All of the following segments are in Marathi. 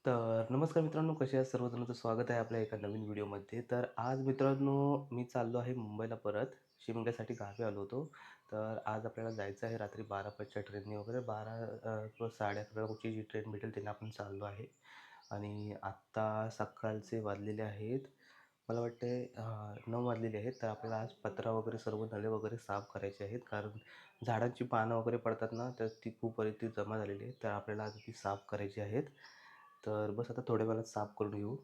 तर नमस्कार मित्रांनो, कसे आहात सर्वजण? तर स्वागत आहे आपल्या एका नवीन व्हिडिओमध्ये. तर आज मित्रांनो, मी चाललो आहे मुंबईला परत. शिमग्यासाठी गावी आलो होतो. तर आज आपल्याला जायचं आहे रात्री 12:05च्या ट्रेनने वगैरे 12 किंवा 11:30ची जी ट्रेन भेटेल त्याने आपण चाललो आहे. आणि आत्ता सकाळचे वाजलेले आहेत, मला वाटते 9 वाजलेले आहेत. तर आपल्याला आज पत्रा वगैरे सर्व नळे वगैरे साफ करायचे आहेत, कारण झाडांची पानं वगैरे पडतात ना, तर ती खूप ती जमा झालेली आहे. तर आपल्याला आज ती साफ करायची आहेत. तर बस आता थोड्या वेळात साफ करून घेऊ.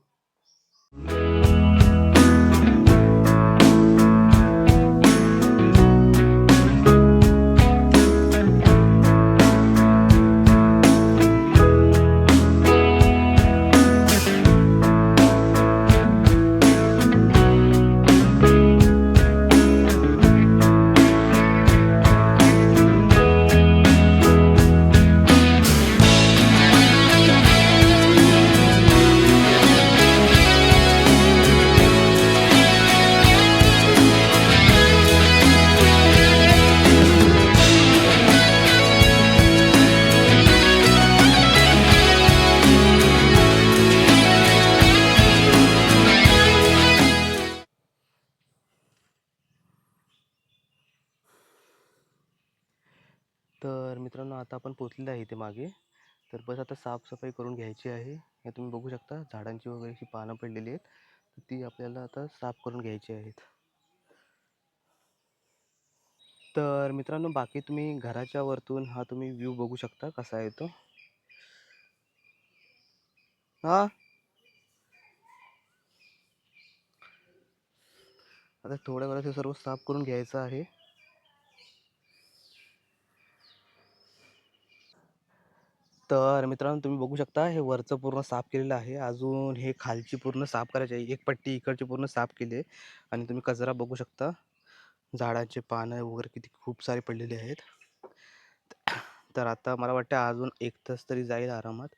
तर मित्रांनो, आता आपण पोचलेलो आहे इथे मागे. तर बस आता साफसफाई करून घ्यायची आहे. हे तुम्ही बघू शकता, झाडांची वगैरे अशी पानं पडलेली आहेत, तर ती आपल्याला आता साफ करून घ्यायची आहेत. तर मित्रांनो, बाकी तुम्ही घराच्या वरतून हा तुम्ही व्ह्यू बघू शकता कसा आहे तो. हा, आता थोड्या वेळात हे सर्व साफ करून घ्यायचं आहे. तर मित्रांनो, तुम्ही बघू शकता, हे वरचं पूर्ण साफ केलेलं आहे. अजून हे खालची पूर्ण साफ करायची आहे. एक पट्टी इकडची पूर्ण साफ केली आहे. आणि तुम्ही कचरा बघू शकता, झाडाचे पानं वगैरे किती खूप सारे पडलेले आहेत. तर आता मला वाटतं अजून 1 तास तरी जाईल आरामात,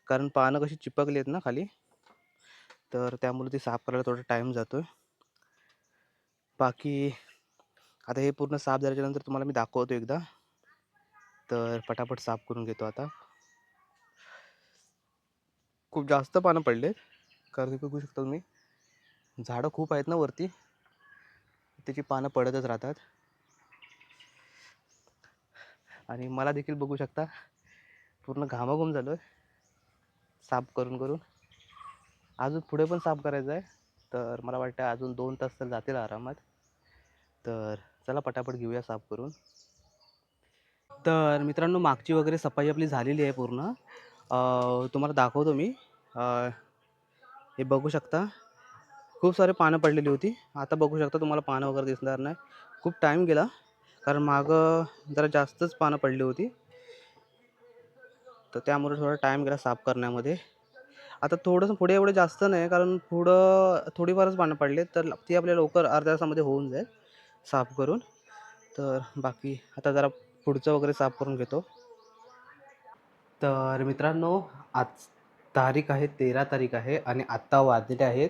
कारण पानं कशी चिपकली आहेत ना खाली, तर त्यामुळे ती साफ करायला थोडा टाईम जातो. बाकी आता हे पूर्ण साफ झाल्याच्यानंतर तुम्हाला मी दाखवतो एकदा. तर पटापट साफ करून घेतो आता. खूप जास्त पानं पडलेत, कारण बघू शकता तुम्ही, झाडं खूप आहेत ना वरती, त्याची पानं पडतच राहतात. आणि मला देखील बघू शकता, पूर्ण घामाघूम झालो आहे साफ करून करून. अजून पुढे पण साफ करायचं आहे, तर मला वाटतं अजून 2 तास तर जातील आरामात. तर चला पटापट घेऊया साफ करून. तर मित्रांनो, मागची वगैरे सफाई आपली झालेली आहे पूर्ण. तुम्हाला दाखवतो मी. हे बघू शकता, खूप सारे पानं पडलेली होती. आता बघू शकता, तुम्हाला पानं वगैरे दिसणार नाही. खूप टाईम गेला, कारण मागं जरा जास्तच पानं पडली होती, तर त्यामुळे थोडा टाईम गेला साफ करण्यामध्ये. आता थोडंसं पुढे एवढं जास्त नाही, कारण पुढं थोडीफारच पानं पडले, तर ती आपल्या लवकर अर्ध्या तासामध्ये होऊन जाईल साफ करून. तर बाकी आता जरा पुढचं वगैरे साफ करून घेतो. तर मित्रांनो, आज तारीख आहे 13 तारीख आहे आणि आत्ता वाजलेले आहेत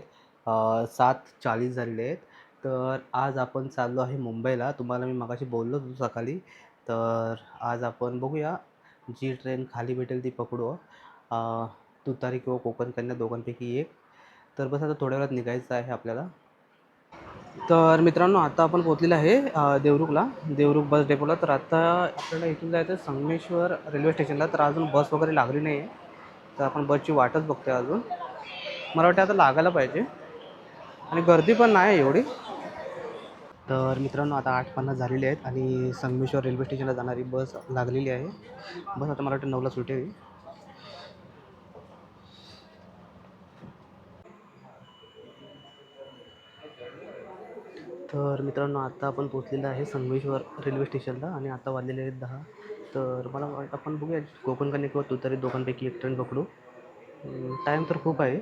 7:40 झालेले आहेत. तर आज आपण चाललो आहे मुंबईला. तुम्हाला मी मगाशी बोललो होतो सकाळी. तर आज आपण बघूया, जी ट्रेन खाली भेटेल ती पकडू. तुतारी किंवा कोकण कन्या दोघांपैकी एक. तर बस आता थोड्या वेळात निघायचं आहे आपल्याला. तर मित्रांनो, आता आपण पोहोचलेलो आहे देवरुखला, देवरुख बस डेपोला. तर आता आपल्याला इथून जायचं आहे संगमेश्वर रेल्वे स्टेशनला. तर अजून बस वगैरे लागली नाही आहे, तर आपण बसची वाटच बघतो आहे अजून. मला वाटतं आता लागायला पाहिजे, आणि गर्दी पण नाही एवढी. तर मित्रांनो, आता 8:50 झालेली आहेत आणि संगमेश्वर रेल्वे स्टेशनला जाणारी बस लागलेली आहे. बस आता मला वाटतं 9ला सुटेल. तर मित्रांनो, आता आपण पोहोचलेलं आहे संगमेश्वर रेल्वे स्टेशनला आणि आता वाजलेले आहेत 10. तर मला वाटतं आपण बघूया, कोकण कन्या किंवा तुतारी दोघांपैकी एक ट्रेन पकडू. टाईम तर खूप आहे,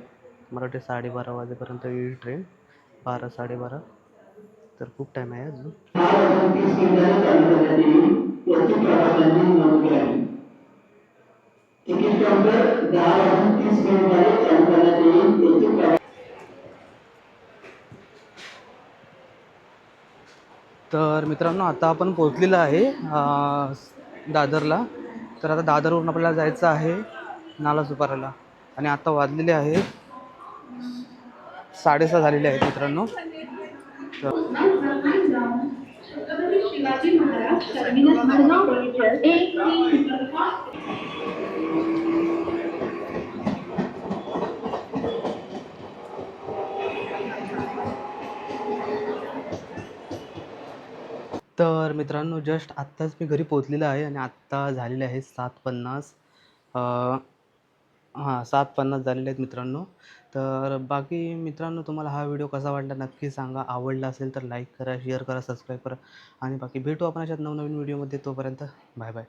मला वाटते 12:30 वाजेपर्यंत येईल ट्रेन. 12 12:30, तर खूप टाईम आहे अजून. तर मित्रांनो, आता आपण पोहोचलेलं आहे दादरला. तर आता दादरवरून आपल्याला जायचं आहे नालासोपाराला. आणि आता वाजलेले आहेत 6:30 झालेले आहेत मित्रांनो. शिवाजी महाराज टर्मिनस मडगाव रोड एक तर मित्रांनो जस्ट आत्ताच मी घरी पोहोचलेलो आहे आणि आत्ता झालेले आहे 7:50. हां 7:50 झालेले आहेत मित्रांनो. तर बाकी मित्रांनो तुम्हाला हा व्हिडिओ कसा वाटला नक्की सांगा. आवडला असेल तर लाईक करा, शेअर करा, सबस्क्राईब करा आणि बाकी भेटू आपण अशात नवनवीन व्हिडिओमध्ये. तोपर्यंत बाय बाय.